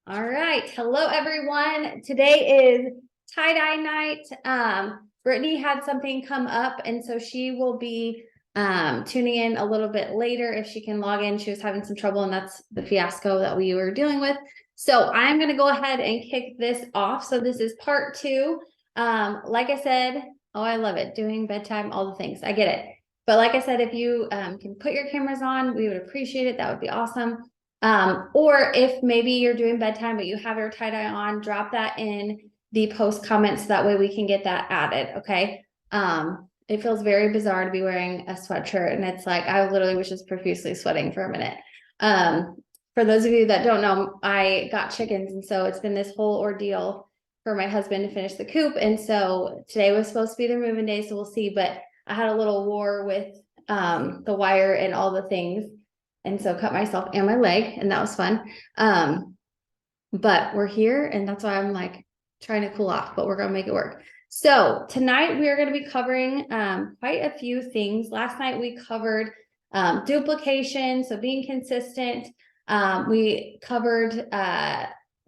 All right. Hello, everyone. Today is tie-dye night. Brittany had something come up, and so she will be tuning in a little bit later if she can log in. She was having some trouble, and that's the fiasco that we were dealing with. So I'm going to go ahead and kick this off. So this is part two. Like I said, oh, I love it. Doing bedtime, all the things. I get it. But like I said, if you can put your cameras on, we would appreciate it. That would be awesome. Or if maybe you're doing bedtime, but you have your tie-dye on, drop that in the post comments. So that way we can get that added. Okay. It feels very bizarre to be wearing a sweatshirt, and it's like, I literally was just profusely sweating for a minute. For those of you that don't know, I got chickens. And so it's been this whole ordeal for my husband to finish the coop. And so today was supposed to be their moving day. So we'll see, but I had a little war with, the wire and all the things. And so cut myself and my leg, and that was fun. But we're here, and that's why I'm like trying to cool off, but we're gonna make it work. So tonight we are going to be covering quite a few things. Last night we covered duplication, so being consistent. We covered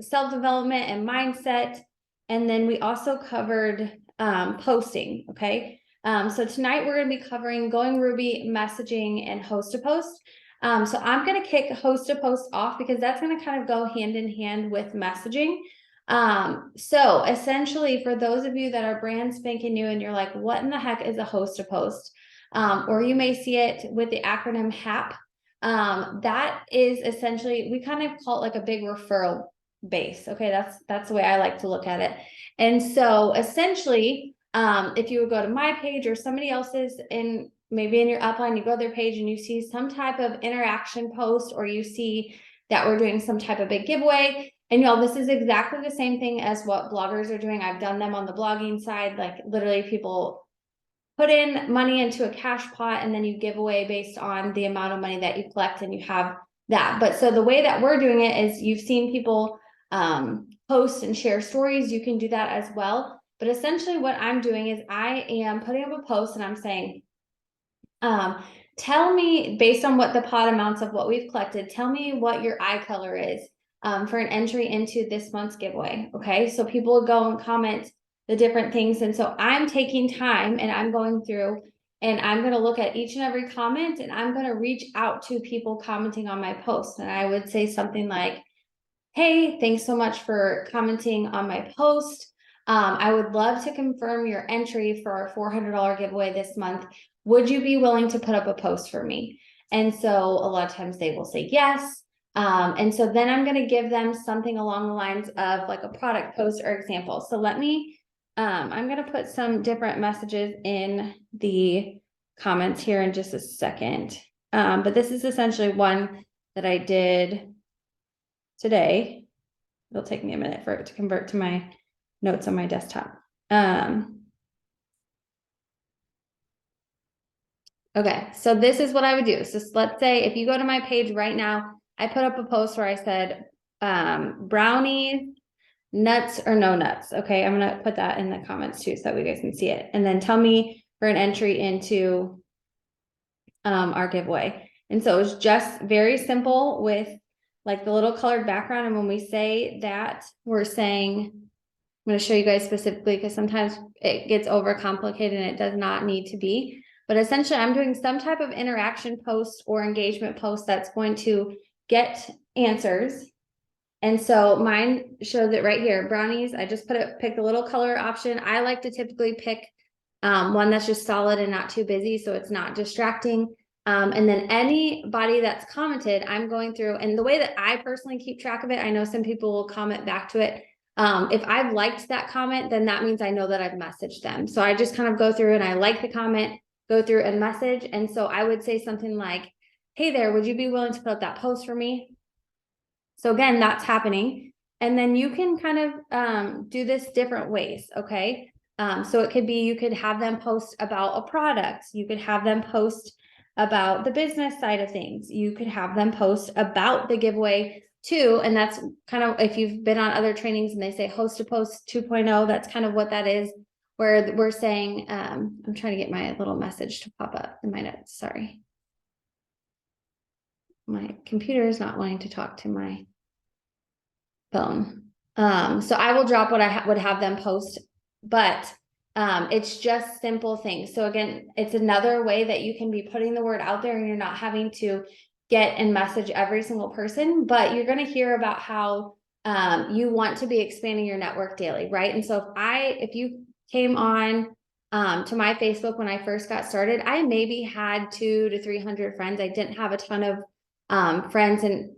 self-development and mindset, and then we also covered posting. Okay. So tonight we're going to be covering Going Ruby, messaging, and host to post. So I'm going to kick host to post off because that's going to kind of go hand in hand with messaging. So essentially, for those of you that are brand spanking new and you're like, what in the heck is a host to post? Or you may see it with the acronym HAP. That is essentially, we kind of call it like a big referral base. Okay, that's the way I like to look at it. And so essentially, if you would go to my page or somebody else's, in maybe in your upline, you go to their page and you see some type of interaction post, or you see that we're doing some type of big giveaway. And y'all, this is exactly the same thing as what bloggers are doing. I've done them on the blogging side. Like literally people put in money into a cash pot and then you give away based on the amount of money that you collect, and you have that. But so the way that we're doing it is, you've seen people post and share stories. You can do that as well. But essentially what I'm doing is I am putting up a post and I'm saying, tell me, based on what the pot amounts of what we've collected, tell me what your eye color is for an entry into this month's giveaway. Okay, so people will go and comment the different things. And so I'm taking time and I'm going through and I'm going to look at each and every comment, and I'm going to reach out to people commenting on my post. And I would say something like, hey, thanks so much for commenting on my post. I would love to confirm your entry for our $400 giveaway this month. Would you be willing to put up a post for me? And so a lot of times they will say yes. And so then I'm going to give them something along the lines of like a product post or example. So let me, I'm going to put some different messages in the comments here in just a second. But this is essentially one that I did today. It'll take me a minute for it to convert to my notes on my desktop. Okay, so this is what I would do. So let's say if you go to my page right now, I put up a post where I said brownies, nuts or no nuts. Okay, I'm gonna put that in the comments too so that we guys can see it. And then tell me for an entry into our giveaway. And so it was just very simple with like the little colored background. And when we say that, we're saying, I'm going to show you guys specifically because sometimes it gets overcomplicated and it does not need to be. But essentially, I'm doing some type of interaction post or engagement post that's going to get answers. And so mine shows it right here, brownies. I just pick the little color option. I like to typically pick one that's just solid and not too busy, so it's not distracting. And then anybody that's commented, I'm going through, and the way that I personally keep track of it, I know some people will comment back to it. If I've liked that comment, then that means I know that I've messaged them. So I just kind of go through and I like the comment, go through and message. And so I would say something like, hey there, would you be willing to put up that post for me? So again, that's happening. And then you can kind of do this different ways. Okay. So it could be, you could have them post about a product. You could have them post about the business side of things. You could have them post about the giveaway too. And that's kind of, if you've been on other trainings and they say host to post 2.0, that's kind of what that is, where we're saying, I'm trying to get my little message to pop up in my notes. Sorry. My computer is not wanting to talk to my phone. So I will drop what I would have them post, but it's just simple things. So again, it's another way that you can be putting the word out there and you're not having to get and message every single person, but you're going to hear about how you want to be expanding your network daily, right? And so if you came on to my Facebook when I first got started, I maybe had 200 to 300 friends. I didn't have a ton of friends and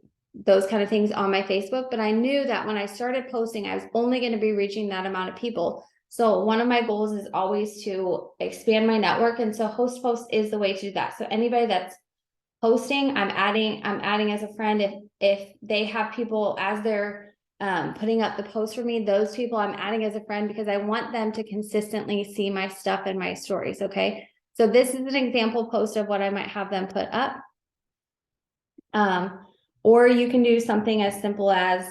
those kind of things on my Facebook, but I knew that when I started posting, I was only going to be reaching that amount of people. So one of my goals is always to expand my network. And so host post is the way to do that. So anybody that's posting, I'm adding as a friend. If they have people as they're putting up the post for me, those people I'm adding as a friend because I want them to consistently see my stuff and my stories. Okay. So this is an example post of what I might have them put up. Or you can do something as simple as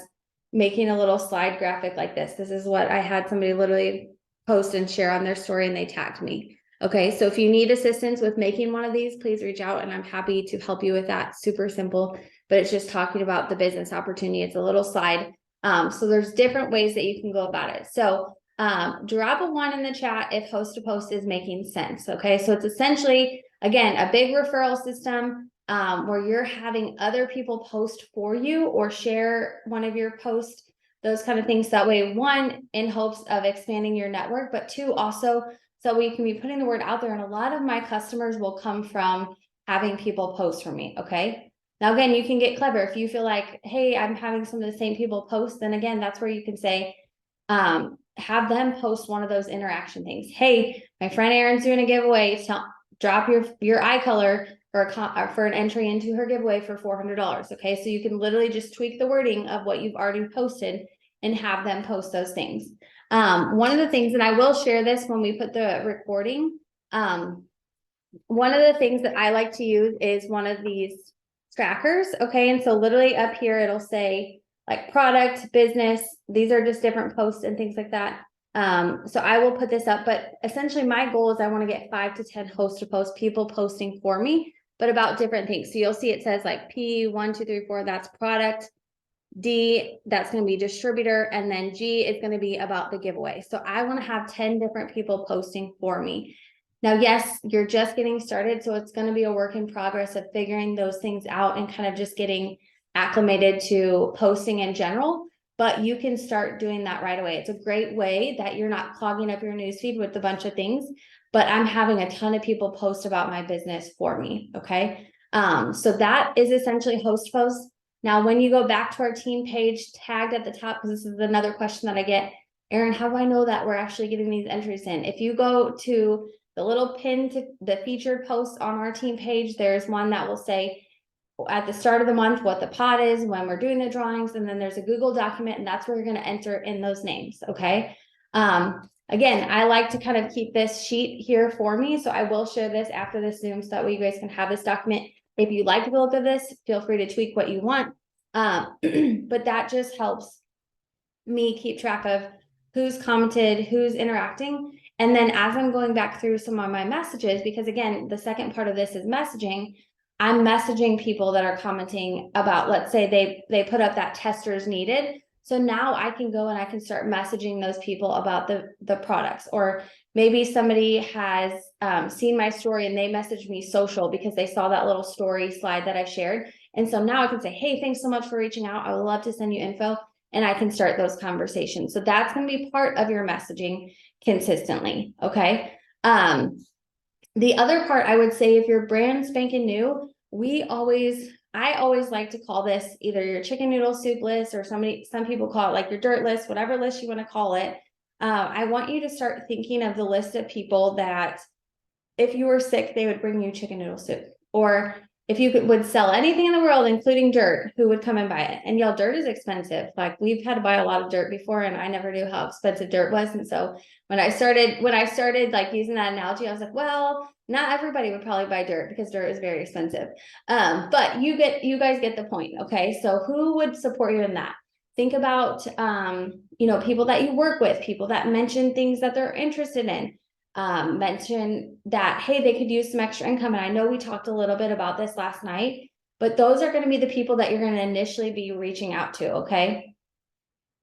making a little slide graphic like this. This is what I had somebody literally post and share on their story and they tagged me. Okay, so if you need assistance with making one of these, please reach out and I'm happy to help you with that. Super simple, but it's just talking about the business opportunity. It's a little slide. So there's different ways that you can go about it. So drop a 1 in the chat if host to post is making sense. Okay, so it's essentially, again, a big referral system where you're having other people post for you or share one of your posts, those kind of things. That way, 1, in hopes of expanding your network, but 2, also so we can be putting the word out there. And a lot of my customers will come from having people post for me. Okay. Now, again, you can get clever. If you feel like, hey, I'm having some of the same people post, then again, that's where you can say, have them post one of those interaction things. Hey, my friend Erin's doing a giveaway. Drop your eye color for an entry into her giveaway for $400. Okay. So you can literally just tweak the wording of what you've already posted and have them post those things. One of the things, and I will share this when we put the recording, one of the things that I like to use is one of these trackers. Okay. And so literally up here, it'll say like product, business. These are just different posts and things like that. So I will put this up, but essentially my goal is I want to get 5 to 10 host to post people posting for me, but about different things. So you'll see it says like P 1, 2, 3, 4, that's product. D, that's going to be distributor. And then G is going to be about the giveaway. So I want to have 10 different people posting for me. Now, yes, you're just getting started. So it's going to be a work in progress of figuring those things out and kind of just getting acclimated to posting in general. But you can start doing that right away. It's a great way that you're not clogging up your newsfeed with a bunch of things, but I'm having a ton of people post about my business for me. Okay. So that is essentially host post. Now, when you go back to our team page tagged at the top, because this is another question that I get, Erin, how do I know that we're actually getting these entries in? If you go to the little pin to the featured posts on our team page, there's one that will say at the start of the month what the pot is, when we're doing the drawings, and then there's a Google document, and that's where you're going to enter in those names. Okay. Again, I like to kind of keep this sheet here for me, so I will share this after this Zoom so that way you guys can have this document. If you like the look of this, feel free to tweak what you want. But that just helps me keep track of who's commented, who's interacting. And then as I'm going back through some of my messages, because again, the second part of this is messaging, I'm messaging people that are commenting about, let's say they put up that testers needed. So now I can go and I can start messaging those people about the products, or maybe somebody has seen my story and they messaged me social because they saw that little story slide that I shared. And so now I can say, hey, thanks so much for reaching out. I would love to send you info, and I can start those conversations. So that's going to be part of your messaging consistently. Okay. The other part I would say, if you're brand spanking new, I always like to call this either your chicken noodle soup list, or some people call it like your dirt list, whatever list you want to call it. I want you to start thinking of the list of people that if you were sick, they would bring you chicken noodle soup. Or if you would sell anything in the world, including dirt, who would come and buy it? And y'all, dirt is expensive. Like, we've had to buy a lot of dirt before, and I never knew how expensive dirt was. And so when I started like using that analogy, I was like, well, not everybody would probably buy dirt because dirt is very expensive. But you guys get the point. Okay. So who would support you in that? Think about, people that you work with, people that mention things that they're interested in. Mention that, hey, they could use some extra income. And I know we talked a little bit about this last night, but those are going to be the people that you're going to initially be reaching out to. Okay.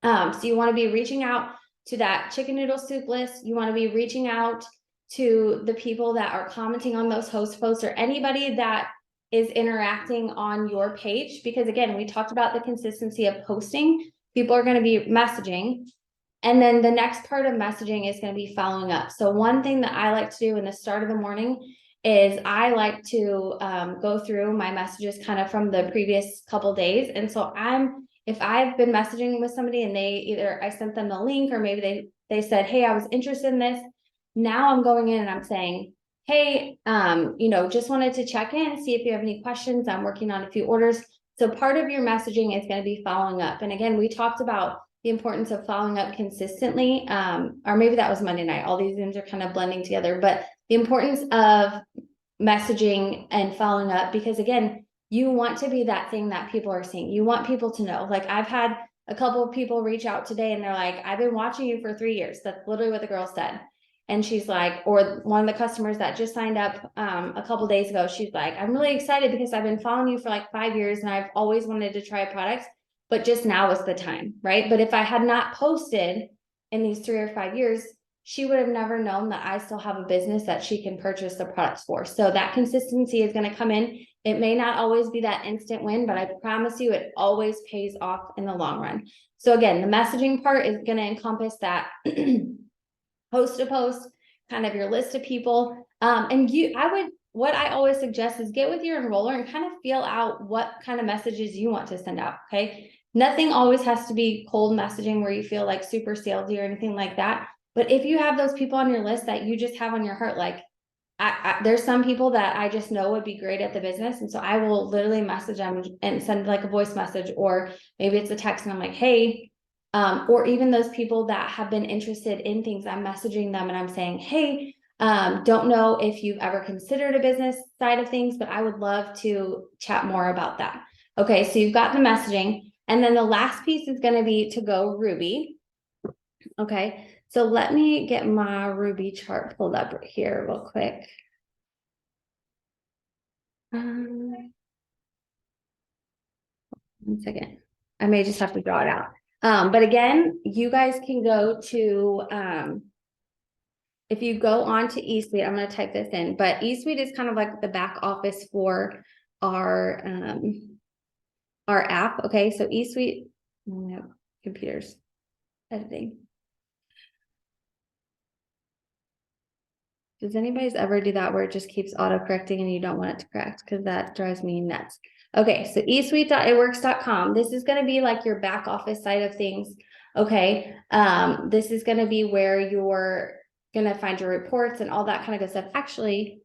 So you want to be reaching out to that chicken noodle soup list. You want to be reaching out to the people that are commenting on those host posts or anybody that is interacting on your page. Because again, we talked about the consistency of posting. People are going to be messaging. And then the next part of messaging is going to be following up. So one thing that I like to do in the start of the morning is I like to go through my messages kind of from the previous couple days. And so if I've been messaging with somebody and I sent them the link or maybe they said, hey, I was interested in this. Now I'm going in and I'm saying, hey, just wanted to check in, see if you have any questions. I'm working on a few orders. So part of your messaging is going to be following up. And again, we talked about the importance of following up consistently, or maybe that was Monday night. All these things are kind of blending together, but the importance of messaging and following up, because again, you want to be that thing that people are seeing. You want people to know. Like I've had a couple of people reach out today and they're like, I've been watching you for 3 years. That's literally what the girl said. And she's like, or one of the customers that just signed up a couple days ago, she's like, I'm really excited because I've been following you for like 5 years and I've always wanted to try products, but just now is the time, right? But if I had not posted in these 3 or 5 years, she would have never known that I still have a business that she can purchase the products for. So that consistency is going to come in. It may not always be that instant win, but I promise you it always pays off in the long run. So again, the messaging part is going to encompass that post to post, kind of your list of people. What I always suggest is get with your enroller and kind of feel out what kind of messages you want to send out. Okay. Nothing always has to be cold messaging where you feel like super salesy or anything like that. But if you have those people on your list that you just have on your heart, like there's some people that I just know would be great at the business. And so I will literally message them and send like a voice message, or maybe it's a text and I'm like, hey, or even those people that have been interested in things, I'm messaging them and I'm saying, hey, don't know if you've ever considered a business side of things, but I would love to chat more about that. Okay, so you've got the messaging. And then the last piece is going to be to go Ruby. Okay, so let me get my Ruby chart pulled up right here real quick. One second. I may just have to draw it out. But again, you guys can go to, if you go on to eSuite, I'm going to type this in, but eSuite is kind of like the back office for our app. Okay, so eSuite, computers, editing. Does anybody's ever do that where it just keeps auto correcting and you don't want it to correct? Because that drives me nuts. Okay, so eSuite.itworks.com. This is going to be like your back office side of things. Okay, this is going to be where you're going to find your reports and all that kind of good stuff. Actually,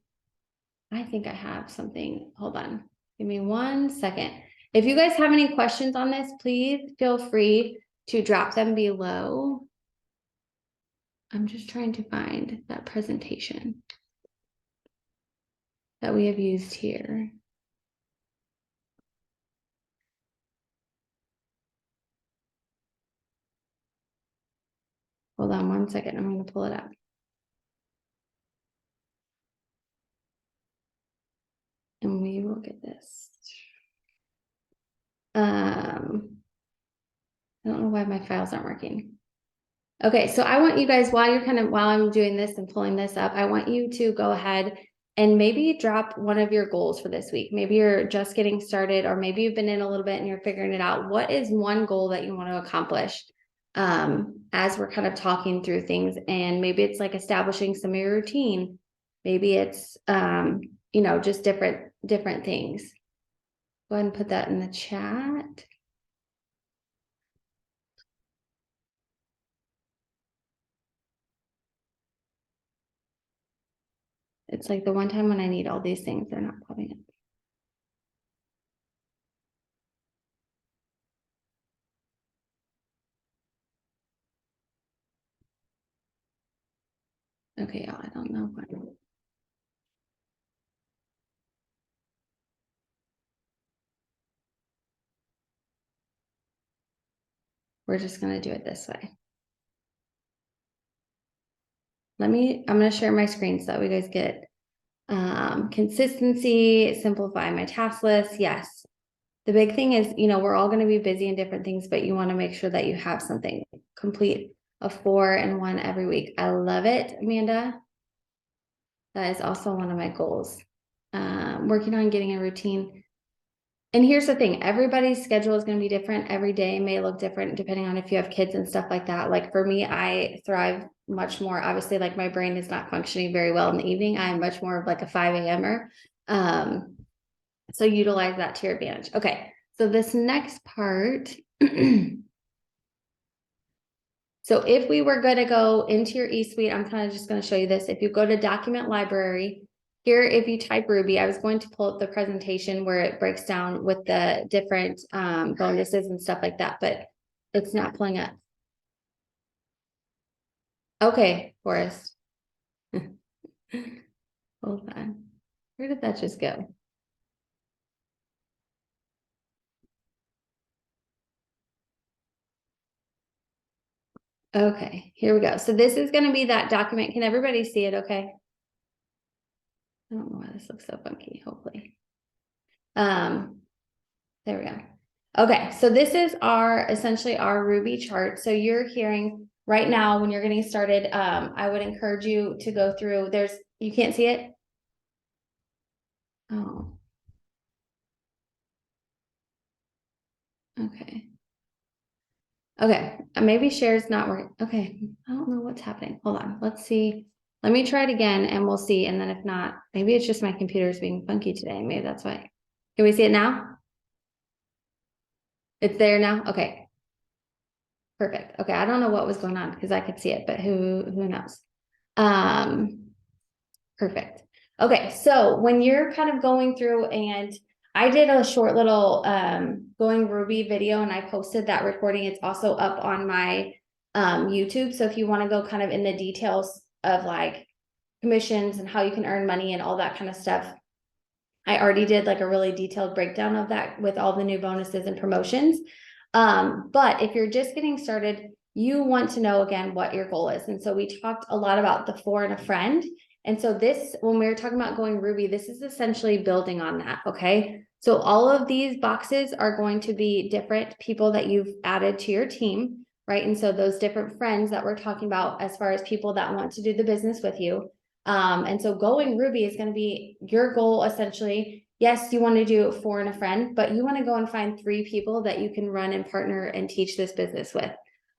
I think I have something. Hold on. Give me 1 second. If you guys have any questions on this, please feel free to drop them below. I'm just trying to find that presentation that we have used here. Hold on 1 second. I'm going to pull it up. And we will get this. I don't know why my files aren't working. Okay, so I want you guys, while I'm doing this and pulling this up, I want you to go ahead and maybe drop one of your goals for this week. Maybe you're just getting started, or maybe you've been in a little bit and you're figuring it out. What is one goal that you want to accomplish as we're kind of talking through things? And maybe it's like establishing some of your routine. Maybe it's, just different things. Go ahead and put that in the chat. It's like the one time when I need all these things, they're not popping up. Okay, y'all, I don't know why. We're just gonna do it this way. I'm gonna share my screen so that we guys get consistency, simplify my task list. Yes, The big thing is, you know, we're all going to be busy in different things, but you want to make sure that you have something complete a 4 and 1 every week. I love it, Amanda. That is also one of my goals. Working on getting a routine. And here's the thing, everybody's schedule is going to be different. Every day may look different depending on if you have kids and stuff like that. Like for me, I thrive much more. Obviously, like my brain is not functioning very well in the evening. I'm much more of like a 5 a.m.er. So utilize that to your advantage. Okay, so this next part. So if we were going to go into your eSuite, I'm kind of just going to show you this. If you go to document library, here, if you type Ruby, I was going to pull up the presentation where it breaks down with the different bonuses and stuff like that, but it's not pulling up. Okay, Forrest. Hold on. Where did that just go? Okay, here we go. So this is going to be that document. Can everybody see it? Okay. I don't know why this looks so funky, hopefully. There we go. Okay, so this is essentially our Ruby chart. So you're hearing right now when you're getting started, I would encourage you to go through, you can't see it? Oh. Okay. Okay, maybe share's not working. Okay, I don't know what's happening. Hold on, let's see. Let me try it again and we'll see. And then if not, maybe it's just my computer's being funky today. Maybe that's why. Can we see it now? It's there now? Okay. Perfect. Okay, I don't know what was going on because I could see it, but who knows? Perfect. Okay, so when you're kind of going through, and I did a short little going Ruby video and I posted that recording. It's also up on my YouTube. So if you want to go kind of in the details of like commissions and how you can earn money and all that kind of stuff, I already did like a really detailed breakdown of that with all the new bonuses and promotions. But if you're just getting started, you want to know again what your goal is. And so we talked a lot about the 4 and a friend. And so this, when we were talking about going Ruby, this is essentially building on that. Okay. So all of these boxes are going to be different people that you've added to your team, right? And so those different friends that we're talking about as far as people that want to do the business with you. And so going Ruby is going to be your goal essentially. Yes, you want to do 4 and a friend, but you want to go and find 3 people that you can run and partner and teach this business with.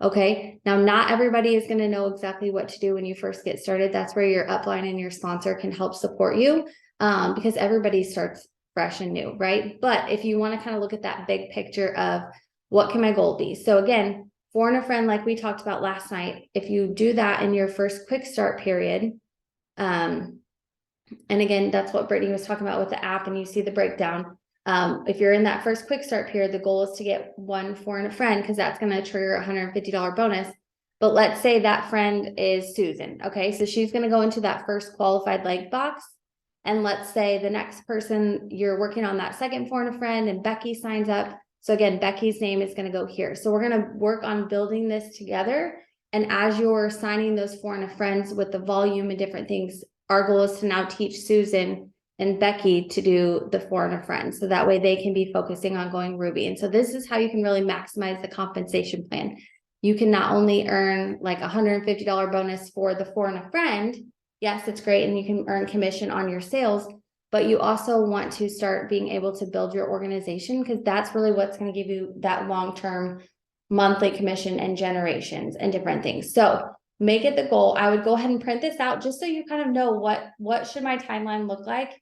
Okay. Now, not everybody is going to know exactly what to do when you first get started. That's where your upline and your sponsor can help support you because everybody starts fresh and new, right? But if you want to kind of look at that big picture of what can my goal be? So again, 4 and a friend, like we talked about last night, if you do that in your first quick start period, and again, that's what Brittany was talking about with the app, and you see the breakdown. If you're in that first quick start period, the goal is to get 1 4 and a friend because that's going to trigger a $150 bonus. But let's say that friend is Susan. Okay, so she's going to go into that first qualified leg box. And let's say the next person, you're working on that second 4 and a friend, and Becky signs up. So again, Becky's name is going to go here. So we're going to work on building this together. And as you're signing those 4 and a friends with the volume and different things, our goal is to now teach Susan and Becky to do the 4 and a friend. So that way they can be focusing on going Ruby. And so this is how you can really maximize the compensation plan. You can not only earn like a $150 bonus for the 4 and a friend. Yes, it's great. And you can earn commission on your sales, but you also want to start being able to build your organization because that's really what's going to give you that long-term monthly commission and generations and different things. So make it the goal. I would go ahead and print this out just so you kind of know what should my timeline look like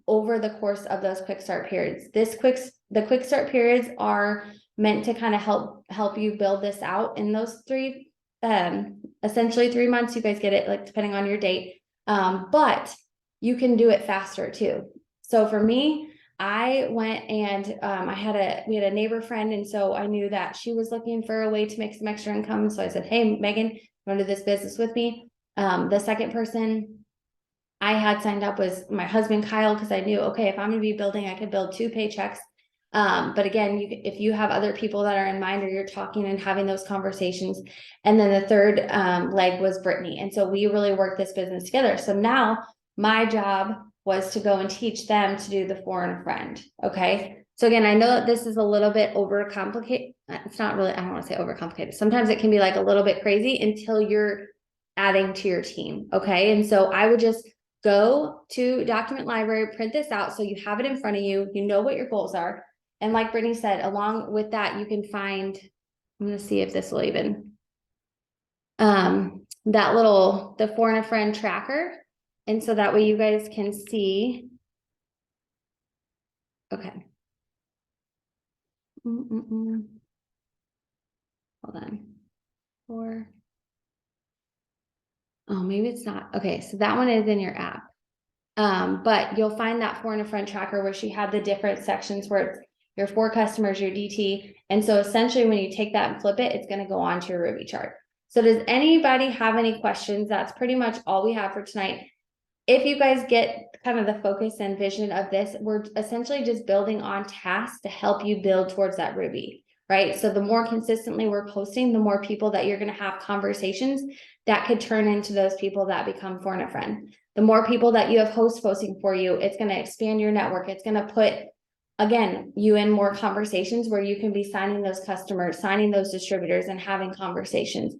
over the course of those quick start periods. The quick start periods are meant to kind of help you build this out in those 3 essentially 3 months. You guys get it, like depending on your date, but you can do it faster too. So for me, I went and we had a neighbor friend, and so I knew that she was looking for a way to make some extra income. So I said, hey, Megan, you want to do this business with me? The second person I had signed up was my husband, Kyle, because I knew, okay, if I'm going to be building, I could build 2 paychecks. But again, if you have other people that are in mind, or you're talking and having those conversations. And then the third leg was Brittany. And so we really worked this business together. So now my job was to go and teach them to do the 4 and a friend. Okay. So again, I know that this is a little bit overcomplicated. It's not really, I don't want to say overcomplicated. Sometimes it can be like a little bit crazy until you're adding to your team. Okay. And so I would just go to document library, print this out so you have it in front of you, you know what your goals are. And like Brittany said, along with that, you can find, I'm going to see if this will even, that little, the for and a friend tracker. And so that way you guys can see. Okay. Hold on. Oh, maybe it's not. Okay, so that one is in your app. But you'll find that for and a friend tracker where she had the different sections where it's your 4 customers, your DT. And so essentially when you take that and flip it, it's going to go onto your Ruby chart. So does anybody have any questions? That's pretty much all we have for tonight. If you guys get kind of the focus and vision of this, we're essentially just building on tasks to help you build towards that Ruby, right? So the more consistently we're posting, the more people that you're going to have conversations that could turn into those people that become for and a friend. The more people that you have hosts posting for you, it's going to expand your network. It's going to put, again, you in more conversations where you can be signing those customers, signing those distributors, and having conversations.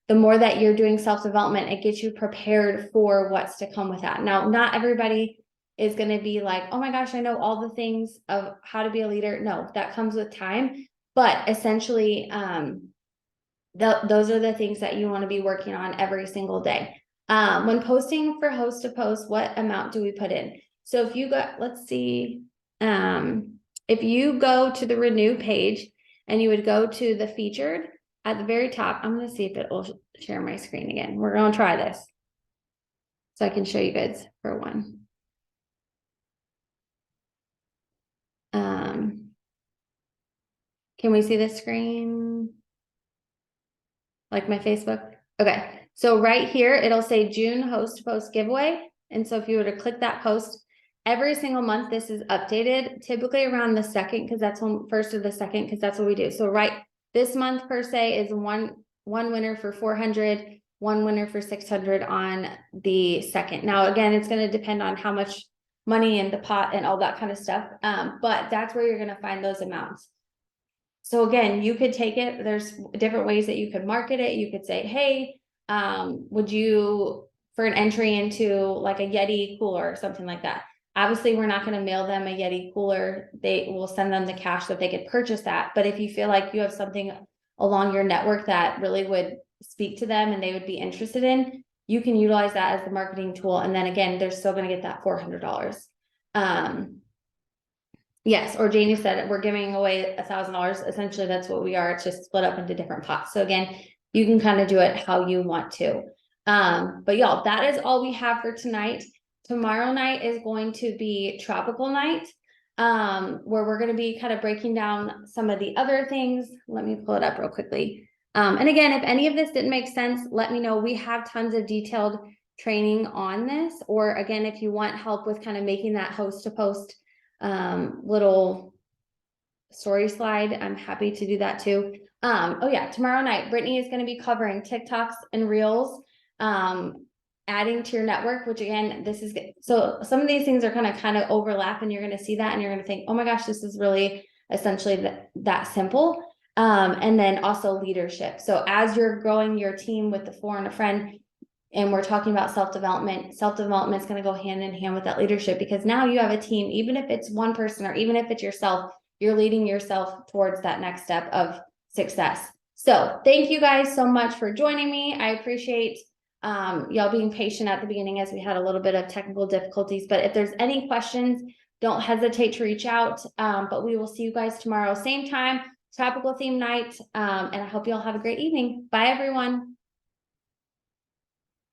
The more that you're doing self-development, it gets you prepared for what's to come with that. Now, not everybody is going to be like, oh my gosh, I know all the things of how to be a leader. No, that comes with time. But essentially, those are the things that you want to be working on every single day. When posting for host to post, what amount do we put in? So if you got, let's see, if you go to the renew page and you would go to the featured at the very top, I'm going to see if it will share my screen again. We're going to try this so I can show you guys for one. Can we see the screen? Like my Facebook? Okay. So right here, it'll say June host to post giveaway. And so if you were to click that post, every single month, this is updated, typically around the 2nd, because that's when first or the 2nd, because that's what we do. So right, this month per se is one winner for 400, one winner for 600 on the 2nd. Now, again, it's going to depend on how much money in the pot and all that kind of stuff. But that's where you're going to find those amounts. So again, you could take it, there's different ways that you could market it. You could say, hey, would you, for an entry into like a Yeti cooler or something like that. Obviously, we're not going to mail them a Yeti cooler. They will send them the cash so they could purchase that. But if you feel like you have something along your network that really would speak to them and they would be interested in, you can utilize that as the marketing tool. And then again, they're still going to get that $400. Yes, or Janie said we're giving away $1,000. Essentially, that's what we are. It's just split up into different pots. So again, you can kind of do it how you want to. But y'all, that is all we have for tonight. Tomorrow night is going to be tropical night, where we're going to be kind of breaking down some of the other things. Let me pull it up real quickly. And again, if any of this didn't make sense, let me know. We have tons of detailed training on this. Or again, if you want help with kind of making that host to post little story slide, I'm happy to do that too. Oh yeah, tomorrow night, Brittany is going to be covering TikToks and Reels, adding to your network, which again, this is good. So some of these things are kind of overlap, and you're going to see that and you're going to think, oh my gosh, this is really essentially that simple. And then also leadership. So as you're growing your team with the for and a friend, and we're talking about self-development is going to go hand in hand with that leadership, because now you have a team, even if it's one person or even if it's yourself, you're leading yourself towards that next step of success. So thank you guys so much for joining me. I appreciate y'all being patient at the beginning as we had a little bit of technical difficulties, but if there's any questions, don't hesitate to reach out. But we will see you guys tomorrow, same time, tropical theme night. And I hope you all have a great evening. Bye everyone.